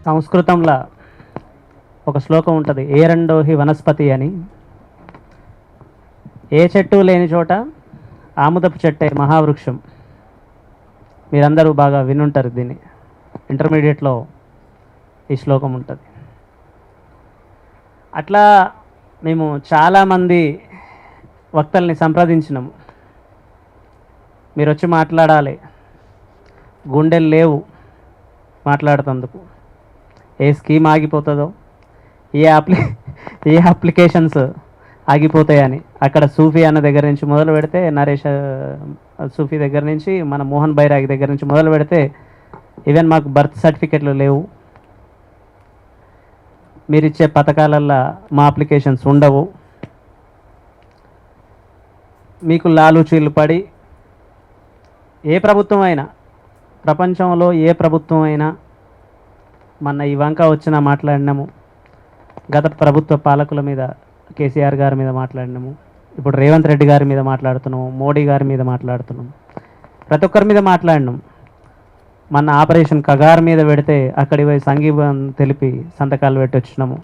సంస్కృతంలో ఒక శ్లోకం ఉంటుంది, ఏరండోహి వనస్పతి అని. ఏ చెట్టు లేని చోట ఆముదపు చెట్టే మహావృక్షం. మీరందరూ బాగా వినుంటారు దీన్ని. ఇంటర్మీడియట్లో ఈ శ్లోకం ఉంటుంది. అట్లా మేము చాలామంది వక్తల్ని సంప్రదించినాము. మీరు వచ్చి మాట్లాడాలి, గుండెలు లేవు మాట్లాడుతందుకు. ఏ స్కీమ్ ఆగిపోతుందో, ఏ అప్లికేషన్స్ ఆగిపోతాయని. అక్కడ సూఫీ అన్న దగ్గర నుంచి మొదలు పెడితే, నరేష్ సూఫీ దగ్గర నుంచి, మన మోహన్ బైరాగి దగ్గర నుంచి మొదలు పెడితే, ఈవెన్ మాకు బర్త్ సర్టిఫికెట్లు లేవు. మీరిచ్చే పథకాలల్లో మా అప్లికేషన్స్ ఉండవు. మీకు లాలూచీలు పడి, ఏ ప్రభుత్వం అయినా, ప్రపంచంలో ఏ ప్రభుత్వం అయినా, మొన్న ఈ వంక వచ్చినా మాట్లాడినాము. గత ప్రభుత్వ పాలకుల మీద, కేసీఆర్ గారి మీద మాట్లాడినాము. ఇప్పుడు రేవంత్ రెడ్డి గారి మీద మాట్లాడుతున్నాము, మోడీ గారి మీద మాట్లాడుతున్నాము, ప్రతి ఒక్కరి మీద మాట్లాడినాం. మన ఆపరేషన్ కగార్ మీద పెడితే అక్కడి పోయి సంఘీభావం తెలిపి సంతకాలు పెట్టి వచ్చినాము.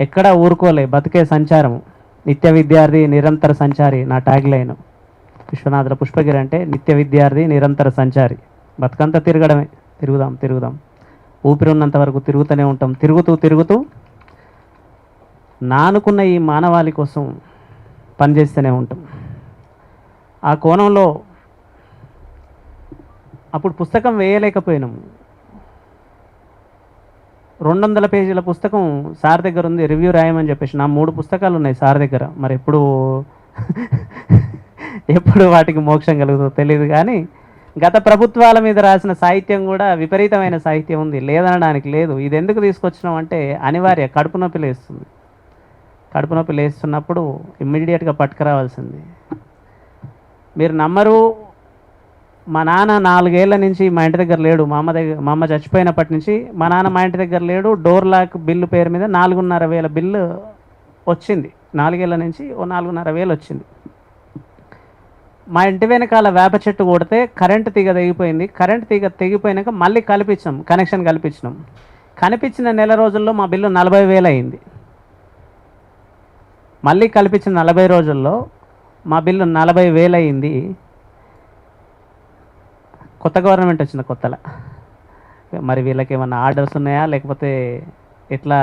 ఎక్కడా ఊరుకోలే, బతికే సంచారము. నిత్య విద్యార్థి నిరంతర సంచారి నా ట్యాగ్ లైన్. విశ్వనాథుల పుష్పగిరి అంటే నిత్య విద్యార్థి నిరంతర సంచారి. బతుకంతా తిరగడమే, తిరుగుదాం. ఊపిరి ఉన్నంత వరకు తిరుగుతూనే ఉంటాం. తిరుగుతూ నానుకున్న ఈ మానవాళి కోసం పనిచేస్తూనే ఉంటాం. ఆ కోణంలో అప్పుడు పుస్తకం వేయలేకపోయినాము. 200 పేజీల పుస్తకం సార్ దగ్గర ఉంది, రివ్యూ రాయమని చెప్పేసి. నా 3 పుస్తకాలు ఉన్నాయి సార్ దగ్గర. మరి ఎప్పుడు వాటికి మోక్షం కలుగుతుందో తెలియదు. కానీ గత ప్రభుత్వాల మీద రాసిన సాహిత్యం కూడా విపరీతమైన సాహిత్యం ఉంది, లేదనడానికి లేదు. ఇది ఎందుకు తీసుకొచ్చినాం అంటే అనివార్య. కడుపు నొప్పి లేస్తుంది. కడుపు నొప్పి లేస్తున్నప్పుడు ఇమ్మీడియట్గా పట్టుకురావాల్సింది. మీరు నమ్మరు, మా నాన్న 4 ఏళ్ల నుంచి మా ఇంటి దగ్గర లేడు. మా అమ్మ చచ్చిపోయినప్పటి నుంచి మా నాన్న మా ఇంటి దగ్గర లేడు. డోర్ లాక్ బిల్లు పేరు మీద 4,500 బిల్లు వచ్చింది. 4 ఏళ్ల నుంచి 4,500 వచ్చింది. మా ఇంటి వెనకాల వేప చెట్టు కొడితే కరెంటు తీగ తెగిపోయింది. కరెంటు తీగ తెగిపోయినాక మళ్ళీ కనెక్షన్ కల్పించినాం. కనిపించిన నెల రోజుల్లో మా బిల్లు 40,000 అయింది. మళ్ళీ కల్పించిన 40 రోజుల్లో మా బిల్లు 40,000 అయింది. కొత్త గవర్నమెంట్ వచ్చిన కొత్తలో మరి వీళ్ళకి ఏమన్నా ఆర్డర్స్ ఉన్నాయా, లేకపోతే ఎట్లా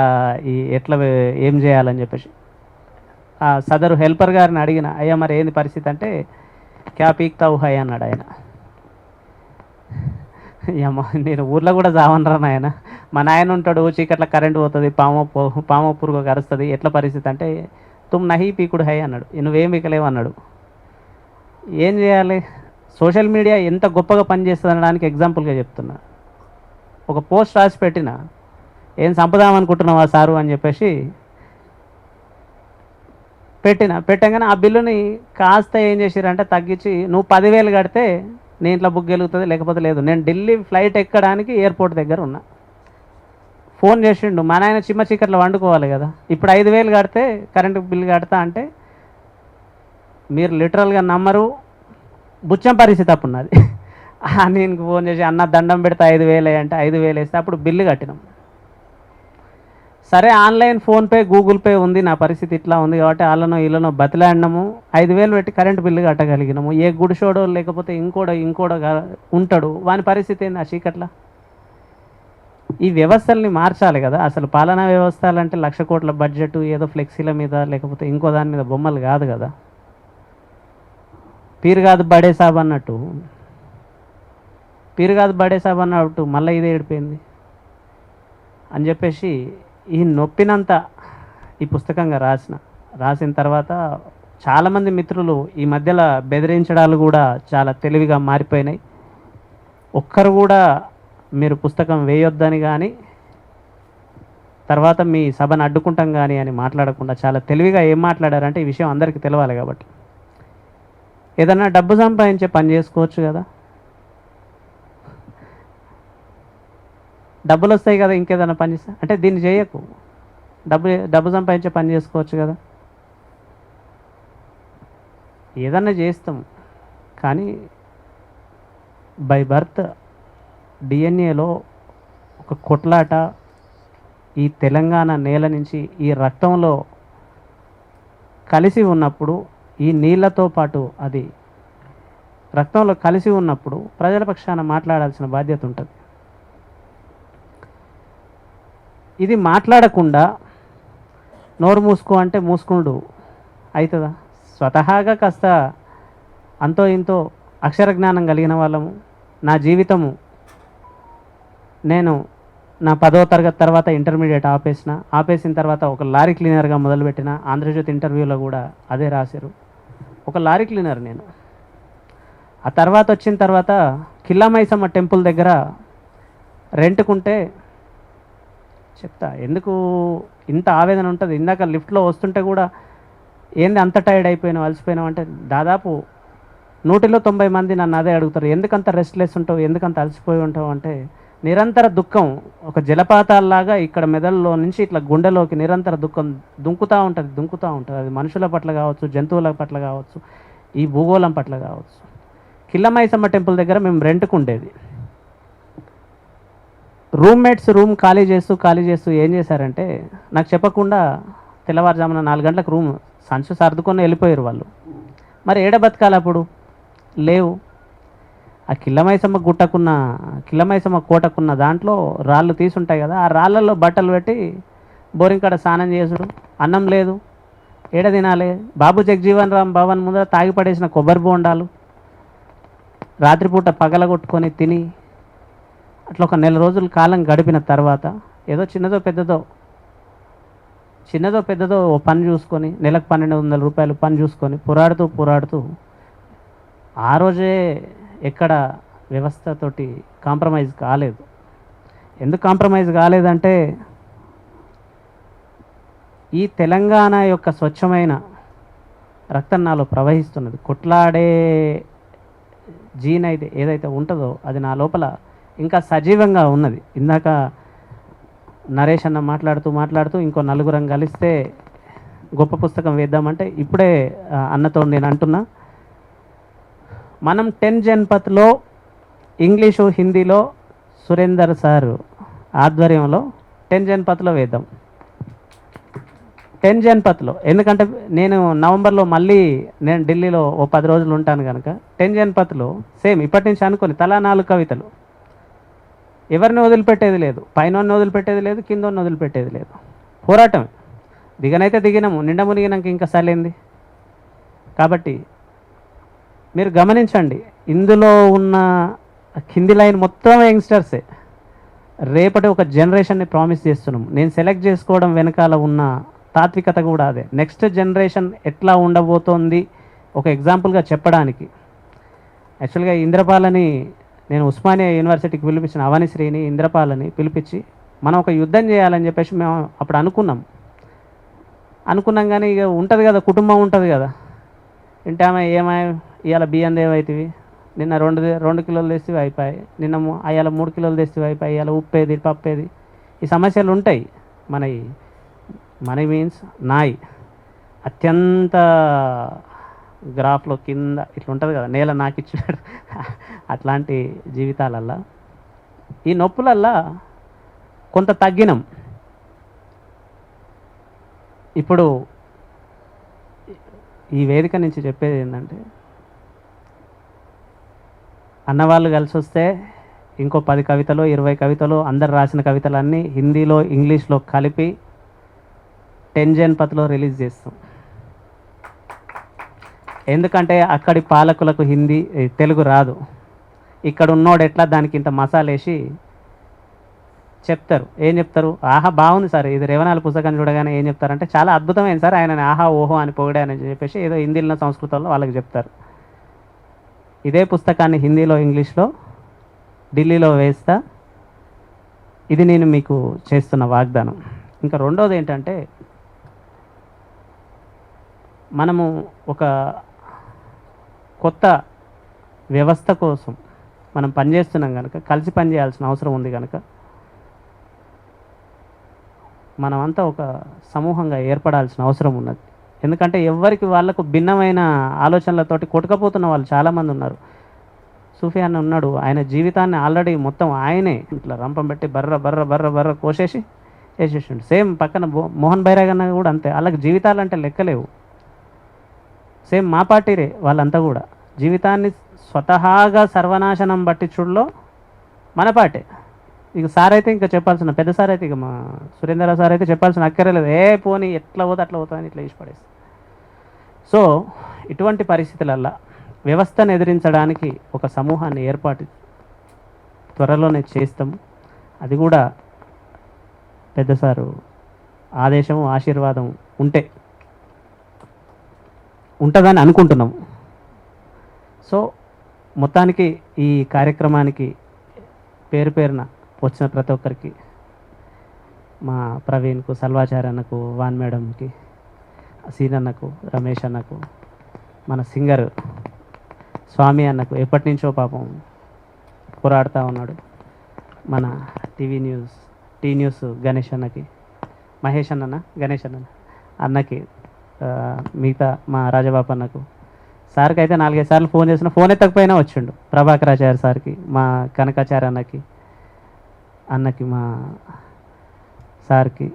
ఏం చేయాలని చెప్పేసి ఆ సదరు హెల్పర్ గారిని అడిగిన, అయ్యా మరి ఏంది పరిస్థితి అంటే, క్యా పీక్తావు హై అన్నాడు ఆయన. అమ్మ నేను ఊర్లో కూడా జావనరా నాయన. మా నాయన ఉంటాడు, చీకట్ల కరెంట్ పోతుంది, పాము పురుగు కరుస్తుంది, ఎట్లా పరిస్థితి అంటే, తుమ్ నహి పీకుడు హై అన్నాడు. నువ్వేం పీకలేవు అన్నాడు. ఏం చేయాలి? సోషల్ మీడియా ఎంత గొప్పగా పనిచేస్తుంది అనడానికి ఎగ్జాంపుల్గా చెప్తున్నా. ఒక పోస్ట్ రాసి ఏం సంపదామనుకుంటున్నావా సారు అని చెప్పేసి పెట్టగానే ఆ బిల్లుని కాస్త ఏం చేసిరంటే తగ్గించి, నువ్వు 10,000 కడితే నీ ఇంట్లో బుక్ గెలుగుతుంది, లేకపోతే లేదు. నేను ఢిల్లీ ఫ్లైట్ ఎక్కడానికి ఎయిర్పోర్ట్ దగ్గర ఉన్నా. ఫోన్ చేసిండు, మా నాయన చిమ్మ చీకట్లో వండుకోవాలి కదా, ఇప్పుడు 5,000 కడితే కరెంటు బిల్లు కడతా అంటే, మీరు లిటరల్గా నమ్మరు, బుచ్చం పరిస్థితి అప్పుడున్నది. నేను ఫోన్ చేసి, అన్న దండం పెడితే 5,000 అంటే 5,000 వేస్తే అప్పుడు బిల్లు కట్టినాం. సరే ఆన్లైన్ ఫోన్పే గూగుల్ పే ఉంది, నా పరిస్థితి ఇట్లా ఉంది కాబట్టి వాళ్ళనో బతిలాడినాము. 5,000 పెట్టి కరెంటు బిల్లు కట్టగలిగినాము. ఏ గుడిసోడో లేకపోతే ఇంకోడో ఉంటాడు, వాని పరిస్థితి ఏంది ఆ చీకట్ల? ఈ వ్యవస్థల్ని మార్చాలి కదా. అసలు పాలనా వ్యవస్థలంటే 1,00,000 కోట్ల బడ్జెట్, ఏదో ఫ్లెక్సీల మీద లేకపోతే ఇంకో దాని మీద బొమ్మలు కాదు కదా. పీరు కాదు బడే సాబ్ అన్నట్టు మళ్ళీ ఇదే ఏడిపోయింది అని చెప్పేసి ఈ నొప్పినంతా ఈ పుస్తకంగా రాసిన తర్వాత చాలామంది మిత్రులు ఈ మధ్యలో బెదిరించడాలు కూడా చాలా తెలివిగా మారిపోయినాయి. ఒక్కరు కూడా మీరు పుస్తకం వేయొద్దని కానీ, తర్వాత మీ సభను అడ్డుకుంటాం కానీ అని మాట్లాడకుండా చాలా తెలివిగా ఏం మాట్లాడారంటే, ఈ విషయం అందరికీ తెలవాలి కాబట్టి, ఏదన్నా డబ్బు సంపాదించే పని చేసుకోవచ్చు కదా, డబ్బులు వస్తాయి కదా, ఇంకేదైనా పని చేస్తా అంటే దీన్ని చేయకు, డబ్బు సంపాదించే పని చేసుకోవచ్చు కదా. ఏదన్నా చేస్తాం కానీ బై బర్త్ డిఎన్ఏలో ఒక కొట్లాట, ఈ తెలంగాణ నేల నుంచి ఈ రక్తంలో కలిసి ఉన్నప్పుడు, ఈ నీళ్ళతో పాటు అది రక్తంలో కలిసి ఉన్నప్పుడు ప్రజల పక్షాన మాట్లాడాల్సిన బాధ్యత ఉంటుంది. ఇది మాట్లాడకుండా నోరు మూసుకో అంటే మూసుకుండు అవుతుందా? స్వతహాగా కాస్త అంతో ఇంతో అక్షర జ్ఞానం కలిగిన వాళ్ళము. నా జీవితము నేను నా 10వ తరగతి తర్వాత ఇంటర్మీడియట్ ఆపేసిన తర్వాత ఒక లారీ క్లీనర్గా మొదలుపెట్టిన. ఆంధ్రజ్యోతి ఇంటర్వ్యూలో కూడా అదే రాశారు, ఒక లారీ క్లీనర్ నేను. ఆ తర్వాత వచ్చిన తర్వాత కిల్లామైసమ్మ టెంపుల్ దగ్గర రెంట్కుంటే చెప్తా ఎందుకు ఇంత ఆవేదన ఉంటుంది. ఇందాక లిఫ్ట్లో వస్తుంటే కూడా ఏంది అంత టైర్డ్ అయిపోయినావు, అలసిపోయినావు అంటే దాదాపు 190 మంది నన్ను అదే అడుగుతారు, ఎందుకంత రెస్ట్లెస్ ఉంటావు, ఎందుకంత అలసిపోయి ఉంటావు అంటే నిరంతర దుఃఖం ఒక జలపాతాల్లాగా ఇక్కడ మెదడులో నుంచి ఇట్లా గుండెలోకి నిరంతర దుఃఖం దుంకుతూ ఉంటుంది. అది మనుషుల పట్ల కావచ్చు, జంతువుల పట్ల కావచ్చు, ఈ భూగోళం పట్ల కావచ్చు. కిల్లమైసమ్మ టెంపుల్ దగ్గర మేము రెంట్కు ఉండేది. రూమ్మేట్స్ రూమ్ ఖాళీ చేస్తూ ఏం చేశారంటే నాకు చెప్పకుండా తెల్లవారుజామున 4 గంటలకు రూమ్ సంచు సర్దుకొని వెళ్ళిపోయారు వాళ్ళు. మరి ఏడ బతకాలి అప్పుడు? లేవు. ఆ కిల్లమైసమ్మ కోటకున్న దాంట్లో రాళ్ళు తీసుంటాయి కదా, ఆ రాళ్ళల్లో బట్టలు పెట్టి బోరింగ్ కాడ స్నానం చేసుడు. అన్నం లేదు, ఏడ తినాలి? బాబు జగజీవన్ రామ్ భవన్ ముందర తాగి పడేసిన కొబ్బరి బోండాలు రాత్రిపూట పగలగొట్టుకొని తిని అట్లా ఒక 1 నెల రోజుల కాలం గడిపిన తర్వాత ఏదో చిన్నదో పెద్దదో ఓ పని చూసుకొని నెలకు 1200 రూపాయలు పని చూసుకొని పోరాడుతూ ఆ రోజే ఎక్కడ వ్యవస్థతోటి కాంప్రమైజ్ కాలేదు. ఎందుకు కాంప్రమైజ్ కాలేదంటే ఈ తెలంగాణ యొక్క స్వచ్ఛమైన రక్తం నాలో ప్రవహిస్తున్నది. కొట్లాడే జీన్ అయితే ఏదైతే ఉంటుందో అది నా లోపల ఇంకా సజీవంగా ఉన్నది. ఇందాక నరేష్ అన్న మాట్లాడుతూ ఇంకో 4 కలిస్తే గొప్ప పుస్తకం వేద్దామంటే ఇప్పుడే అన్నతో నేను అంటున్నా, మనం 10 జన్పథ్లో ఇంగ్లీషు హిందీలో సురేందర్ సార్ ఆధ్వర్యంలో 10 జన్పథ్లో వేద్దాం. 10 జన్పథ్లో ఎందుకంటే నేను నవంబర్లో మళ్ళీ నేను ఢిల్లీలో ఓ 10 రోజులు ఉంటాను కనుక 10 జన్పథ్లో సేమ్ ఇప్పటి నుంచి అనుకొని తలా 4 కవితలు. ఎవరిని వదిలిపెట్టేది లేదు, పైన వదిలిపెట్టేది లేదు, కింద వదిలిపెట్టేది లేదు. పోరాటం దిగనైతే దిగినాము, నిండా మునిగినాక ఇంకా సలేంది. కాబట్టి మీరు గమనించండి, ఇందులో ఉన్న కింది లైన్ మొత్తం యంగ్స్టర్సే. రేపటి ఒక జనరేషన్ని ప్రామిస్ చేస్తున్నాం. నేను సెలెక్ట్ చేసుకోవడం వెనకాల ఉన్న తాత్వికత కూడా అదే. నెక్స్ట్ జనరేషన్ ఎట్లా ఉండబోతోంది ఒక ఎగ్జాంపుల్గా చెప్పడానికి. యాక్చువల్గా ఇంద్రపాలని నేను ఉస్మానియా యూనివర్సిటీకి పిలిపించిన అవనిశ్రీని ఇంద్రపాలని పిలిపించి మనం ఒక యుద్ధం చేయాలని చెప్పేసి మేము అప్పుడు అనుకున్నాం కానీ ఇక ఉంటుంది కదా, కుటుంబం ఉంటుంది కదా. ఇంటే ఆమె ఇవాళ బియ్యం ఏమవుతుంది, నిన్న 2 కిలోలు తెస్తే అయిపోయి, నిన్న అయ్యాల 3 కిలోలు తెస్తే అయిపోయి, ఇవాళ ఉప్పేది పప్పేది, ఈ సమస్యలు ఉంటాయి. మనీ మీన్స్ నాయి అత్యంత గ్రాఫ్లో కింద ఇట్లా ఉంటుంది కదా, నేల నాకిచ్చినాడు అట్లాంటి జీవితాలల్లా ఈ నొప్పులల్లా కొంత తగ్గినం. ఇప్పుడు ఈ వేదిక నుంచి చెప్పేది ఏంటంటే, అన్నవాళ్ళు కలిసి వస్తే ఇంకో 10 కవితలు 20 కవితలు అందరు రాసిన కవితలన్నీ హిందీలో ఇంగ్లీష్లో కలిపి 10 జన్పథ్లో రిలీజ్ చేస్తాం. ఎందుకంటే అక్కడి పాలకులకు తెలుగు రాదు. ఇక్కడ ఉన్నోడు ఎట్లా దానికి ఇంత మసాలా వేసి చెప్తారు. ఏం చెప్తారు? ఆహా బాగుంది సార్, ఇది రేవనాల పుస్తకాన్ని చూడగానే ఏం చెప్తారంటే చాలా అద్భుతమైంది సార్, ఆయన ఆహా ఓహో అని పొగిడానని చెప్పేసి ఏదో హిందీలో సంస్కృతంలో వాళ్ళకి చెప్తారు. ఇదే పుస్తకాన్ని హిందీలో ఇంగ్లీష్లో ఢిల్లీలో వేస్తా. ఇది నేను మీకు చేస్తున్న వాగ్దానం. ఇంకా రెండోది ఏంటంటే, మనము ఒక కొత్త వ్యవస్థ కోసం మనం పనిచేస్తున్నాం కనుక, కలిసి పనిచేయాల్సిన అవసరం ఉంది కనుక మనమంతా ఒక సమూహంగా ఏర్పడాల్సిన అవసరం ఉన్నది. ఎందుకంటే ఎవరికి వాళ్ళకు భిన్నమైన ఆలోచనలతోటి కొట్టుకపోతున్న వాళ్ళు చాలామంది ఉన్నారు. సూఫీ అన్న ఉన్నాడు, ఆయన జీవితాన్ని ఆల్రెడీ మొత్తం ఆయనే ఇట్లా రంపం పెట్టి బర్ర కోసేసి వేసేసిండు. సేమ్ పక్కన మోహన్ బైరాగ్ అన్న కూడా అంతే. వాళ్ళకి జీవితాలు అంటే లెక్కలేవు. సేమ్ మా పార్టీరే వాళ్ళంతా కూడా. జీవితాన్ని స్వతహాగా సర్వనాశనం పట్టించుడులో మన పార్టీ. ఇక సార్ అయితే ఇంకా చెప్పాల్సిన, పెద్ద సార్ అయితే, ఇక మా సురేంద్ర సార్ అయితే చెప్పాల్సిన అక్కర్లేదు. పోనీ ఎట్లా పోతే అట్లా పోతా అని ఇట్లా ఇచ్చి పడేసి. సో ఇటువంటి పరిస్థితులల్లో వ్యవస్థను ఎదిరించడానికి ఒక సమూహాన్ని ఏర్పాటు త్వరలోనే చేస్తాము. అది కూడా పెద్ద సారు ఆదేశము, ఆశీర్వాదం ఉంటుందని అనుకుంటున్నాము. సో మొత్తానికి ఈ కార్యక్రమానికి పేరు పేరున వచ్చిన ప్రతి ఒక్కరికి, మా ప్రవీణ్కు, సల్వాచార్య అన్నకు, వాన్ మేడంకి, సీన్ అన్నకు, రమేష్ అన్నకు, మన సింగర్ స్వామి అన్నకు ఎప్పటి నుంచో పాపం పోరాడుతూ ఉన్నాడు, మన టీ న్యూస్ గణేష్ అన్నకి, మహేష్ గణేష్ అన్నకి, మిగతా మా రాజబాబు అన్నకు, సార్కి అయితే 4-5 సార్లు ఫోన్ చేసిన, ఫోన్ ఎత్తకపోయినా వచ్చిండు. ప్రభాకరాచార్య సార్కి, మా కనకాచార్య అన్నకి మా సార్కి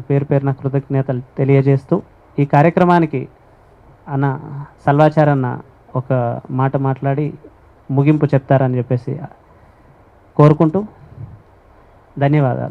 పేరు పేరున కృతజ్ఞతలు తెలియజేస్తూ, ఈ కార్యక్రమానికి అన్న సల్వాచార్ అన్న ఒక మాట మాట్లాడి ముగింపు చెప్తారని చెప్పేసి కోరుకుంటూ ధన్యవాదాలు.